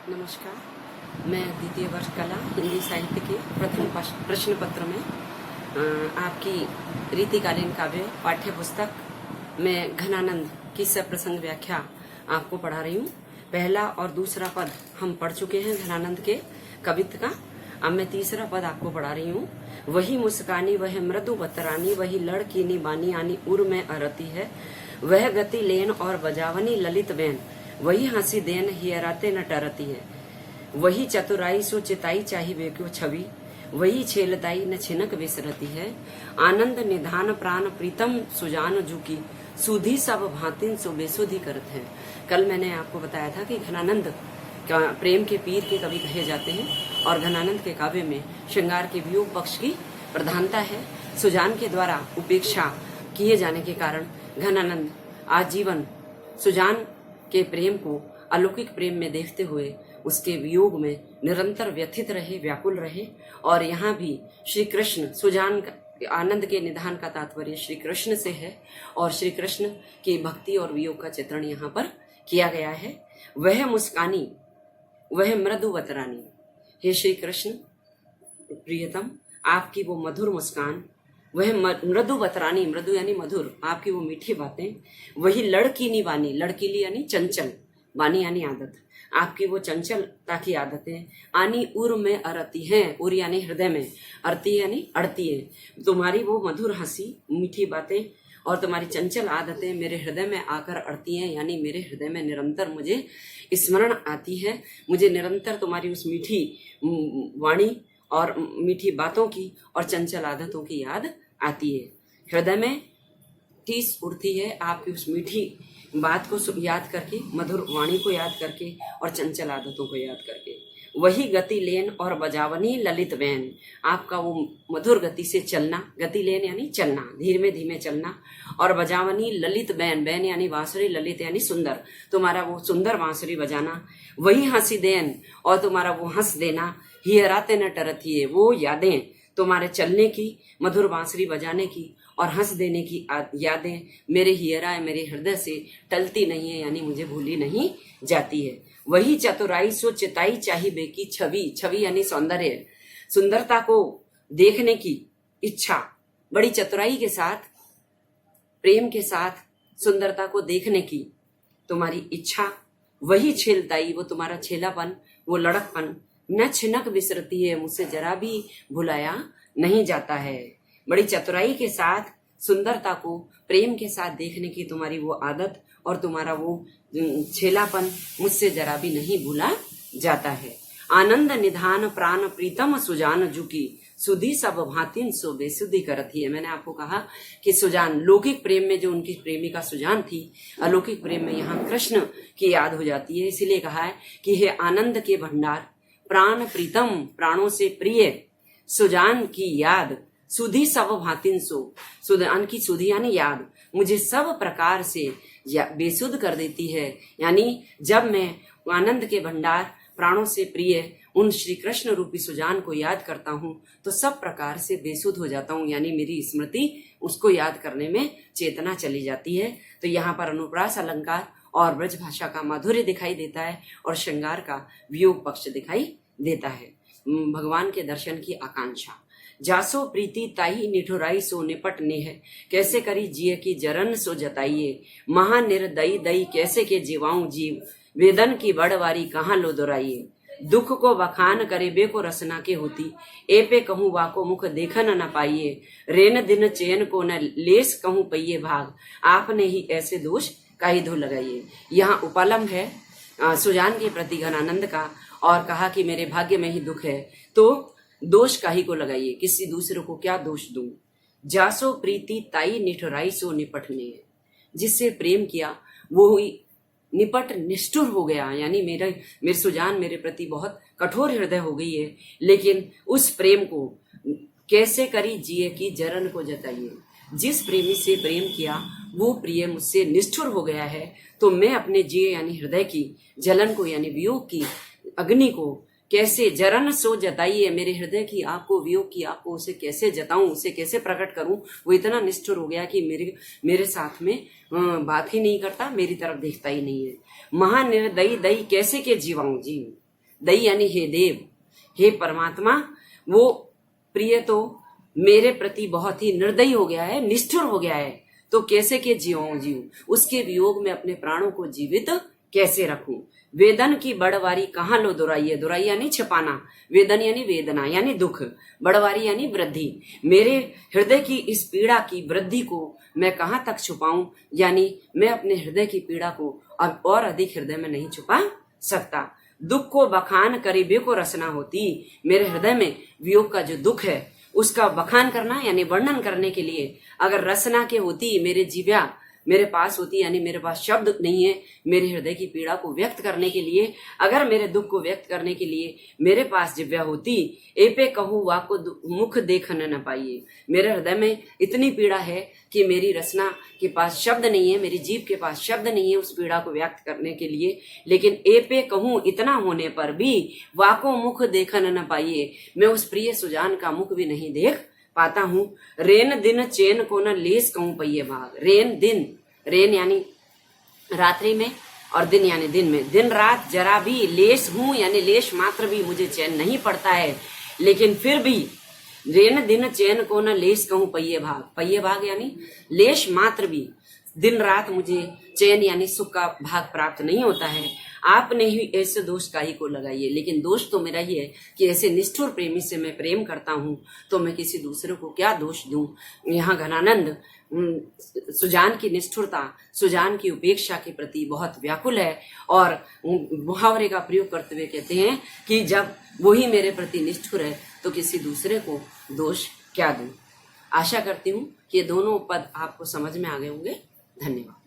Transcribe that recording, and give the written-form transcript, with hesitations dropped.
नमस्कार। मैं द्वितीय वर्ष कला हिंदी साहित्य के प्रथम प्रश्न पत्र में आपकी रीतिकालीन काव्य पाठ्य पुस्तक में घनानंद की सप्रसंग व्याख्या आपको पढ़ा रही हूँ। पहला और दूसरा पद हम पढ़ चुके हैं घनानंद के कवित्व का। अब मैं तीसरा पद आपको पढ़ा रही हूँ। वही मुस्कानी वह मृदु बतरानी, वही लड़कीनी बानी आनी उर में अरती है। वह गति लेन और बजावनी ललित बैन, वही हंसी देन हियराते न टरती है। वही चतुराई सो चिताई चाही बेक्यो छवि, वही छेलताई न छिनक विसरती है। आनंद निधान प्राण प्रीतम सुजान जुकी, सुधी सब भांतिन सो बेसुधी करत है। कल मैंने आपको बताया था कि घनानंद प्रेम के पीर के कवि कहे जाते हैं और घनानंद के काव्य में श्रृंगार के वियोग पक्ष की प्रधानता है। सुजान के द्वारा उपेक्षा किए जाने के कारण घनानंद आजीवन सुजान के प्रेम को अलौकिक प्रेम में देखते हुए उसके वियोग में निरंतर व्यथित रहे, व्याकुल रहे। और यहाँ भी श्री कृष्ण सुजान आनंद के निधान का तात्पर्य श्री कृष्ण से है और श्री कृष्ण की भक्ति और वियोग का चित्रण यहाँ पर किया गया है। वह मुस्कानी वह मृदु बतरानी, हे श्री कृष्ण प्रियतम, आपकी वो मधुर मुस्कान, वह मृदु बतरानी, मृदु यानी मधुर, आपकी वो मीठी बातें, वही लड़कीनी बानी, लड़कीली यानी चंचल, बानी यानी आदत, आपकी वो चंचलता की आदतें आनी उर में अरती हैं, उर यानी हृदय में, अरती यानी अड़ती है। तुम्हारी वो मधुर हंसी, मीठी बातें और तुम्हारी चंचल आदतें मेरे हृदय में आकर अड़ती हैं, यानी मेरे हृदय में निरंतर मुझे स्मरण आती है। मुझे निरंतर तुम्हारी उस मीठी वाणी और मीठी बातों की और चंचल आदतों की याद आती है। हृदय में ठेस उठती है आपकी उस मीठी बात को याद करके, मधुर वाणी को याद करके और चंचल आदतों को याद करके। वही गति लेन और बजावनी ललित बैन, आपका वो मधुर गति से चलना, गति लेन यानी चलना, धीमे धीमे चलना, और बजावनी ललित बैन, बैन यानी बांसुरी, ललित यानी सुंदर, तुम्हारा वो सुंदर बांसुरी बजाना। वही हंसी देन और तुम्हारा वो हंस देना, हियराते न टरती है, वो यादें तुम्हारे चलने की, मधुर बांसुरी बजाने की और हंस देने की यादें मेरे हियरा, मेरे हृदय से टलती नहीं है, यानी मुझे भूली नहीं जाती है। वही चतुराई सो चिताई चाही बेकी छवि, छवि यानी सौंदर्य, सुंदरता को देखने की इच्छा, बड़ी चतुराई के साथ, प्रेम के साथ सुंदरता को देखने की तुम्हारी इच्छा। वही छेलताई, वो तुम्हारा छेलापन, वो लड़कपन, न छिनक विसरती है, मुझसे जरा भी भुलाया नहीं जाता है। बड़ी चतुराई के साथ सुंदरता को प्रेम के साथ देखने की तुम्हारी वो आदत और तुम्हारा वो छेलापन मुझसे जरा भी नहीं भूला जाता है। आनंद निधान प्राण प्रीतम सुजान जुकी, सुधी सब भांतिन सो बेसुधी करती है। मैंने आपको कहा कि सुजान, लौकिक प्रेम में जो उनकी प्रेमिका सुजान थी, अलौकिक प्रेम में यहाँ कृष्ण की याद हो जाती है। इसीलिए कहा है कि हे आनंद के भंडार, प्राण प्रीतम, प्राणों से प्रिय सुजान की याद, सुधी सब भांतिन सो, सुजान की सुधी यानी याद मुझे सब प्रकार से बेसुध कर देती है। यानी जब मैं आनंद के भंडार, प्राणों से प्रिय उन श्री कृष्ण रूपी सुजान को याद करता हूँ तो सब प्रकार से बेसुध हो जाता हूँ, यानी मेरी स्मृति उसको याद करने में चेतना चली जाती है। तो यहाँ पर अनुप्रास अलंकार और ब्रज भाषा का माधुर्य दिखाई देता है और श्रृंगार का वियोग पक्ष दिखाई देता है। भगवान के दर्शन की आकांक्षा। जासो प्रीति ताई निठुराई सो निपट नेह, कैसे करी जिय की जरन सो जताइए। महानिर्दयी दई कैसे के जीवाऊं जीव, वेदन की बड़वारी कहाँ लो दोराइए। दुख को बखान करे बे को रसना के होती, ए पे कहूँ वाको मुख देखन न पाइए। रेन दिन चयन को न लेस कहूँ पइये भाग, आपने ही ऐसे दोष काहे धो लगाइए। यहाँ उपलम है सुजान के प्रति घनानंद का और कहा कि मेरे भाग्य में ही दुख है तो दोष काहे को लगाइए, किसी दूसरे को क्या दोष दूं। जासो प्रीति ताई निठुराई सो निपटने, जिससे प्रेम किया वो निपट निष्ठुर हो गया, यानी मेरे सुजान मेरे प्रति बहुत कठोर हृदय हो गई है। लेकिन उस प्रेम को कैसे करी जिए की जरन को जताइए, जिस प्रेमी से प्रेम किया वो प्रिय मुझसे निष्ठुर हो गया है, तो मैं अपने जिए यानी हृदय की जलन को यानी वियोग की अग्नि को कैसे जरन सो जताइए, मेरे हृदय की आपको वियोग की आपको उसे कैसे जताऊं, उसे कैसे प्रकट करूं। वो इतना निष्ठुर हो गया कि मेरे साथ में बात ही नहीं करता, मेरी तरफ देखता ही नहीं है। महानिर्दयी दई कैसे के जीवाऊं जी, दई यानी हे देव, हे परमात्मा, वो प्रिय तो मेरे प्रति बहुत ही निर्दयी हो गया है, निष्ठुर हो गया है, तो कैसे के जीऊं, उसके वियोग में अपने प्राणों को जीवित कैसे रखूं। वेदन की बड़वारी कहाँ लो दुराई है, दुराई यानी छिपाना, वेदन यानी वेदना यानी दुख, बड़वारी यानी वृद्धि। मेरे हृदय की इस पीड़ा की वृद्धि को मैं कहाँ तक छुपाऊं, यानी मैं अपने हृदय की पीड़ा को अब और अधिक हृदय में नहीं छुपा सकता। दुख को बखान करीबे को रसना होती, मेरे हृदय में वियोग का जो दुख है उसका बखान करना यानी वर्णन करने के लिए अगर रसना के होती, मेरे जीव्या मेरे पास होती, यानी मेरे पास शब्द नहीं है मेरे हृदय की पीड़ा को व्यक्त करने के लिए, अगर मेरे दुख को व्यक्त करने के लिए मेरे पास जिह्वा होती, एपे कहूँ वाको मुख देखन न पाइए। मेरे हृदय में इतनी पीड़ा है कि मेरी रचना के पास शब्द नहीं है, मेरी जीभ के पास शब्द नहीं है उस पीड़ा को व्यक्त करने के लिए, लेकिन एपे कहूँ इतना होने पर भी वाको मुख देखन न पाइए, मैं उस प्रिय सुजान का मुख भी नहीं देख पाता हूँ। रेन दिन चैन को न लेस कहूँ पहिए भाग, रेन दिन, रेन यानी रात्रि में और दिन यानी दिन में, दिन रात जरा भी लेश हूं यानी लेश मात्र भी मुझे चैन नहीं पड़ता है, लेकिन फिर भी रेन दिन चैन को न लेश कहूँ पहिए भाग, पहिए भाग यानी लेश मात्र भी दिन रात मुझे चैन यानी सुख का भाग प्राप्त नहीं होता है। आपने ही ऐसे दोष काई को लगाइए, लेकिन दोष तो मेरा ही है कि ऐसे निष्ठुर प्रेमी से मैं प्रेम करता हूँ तो मैं किसी दूसरे को क्या दोष दूं। यहाँ घनानंद सुजान की निष्ठुरता, सुजान की उपेक्षा के प्रति बहुत व्याकुल है और मुहावरे का प्रयोग करते हुए कहते हैं कि जब वही मेरे प्रति निष्ठुर है तो किसी दूसरे को दोष क्या दूं। आशा करती हूँ कि ये दोनों पद आपको समझ में आ गए होंगे। धन्यवाद।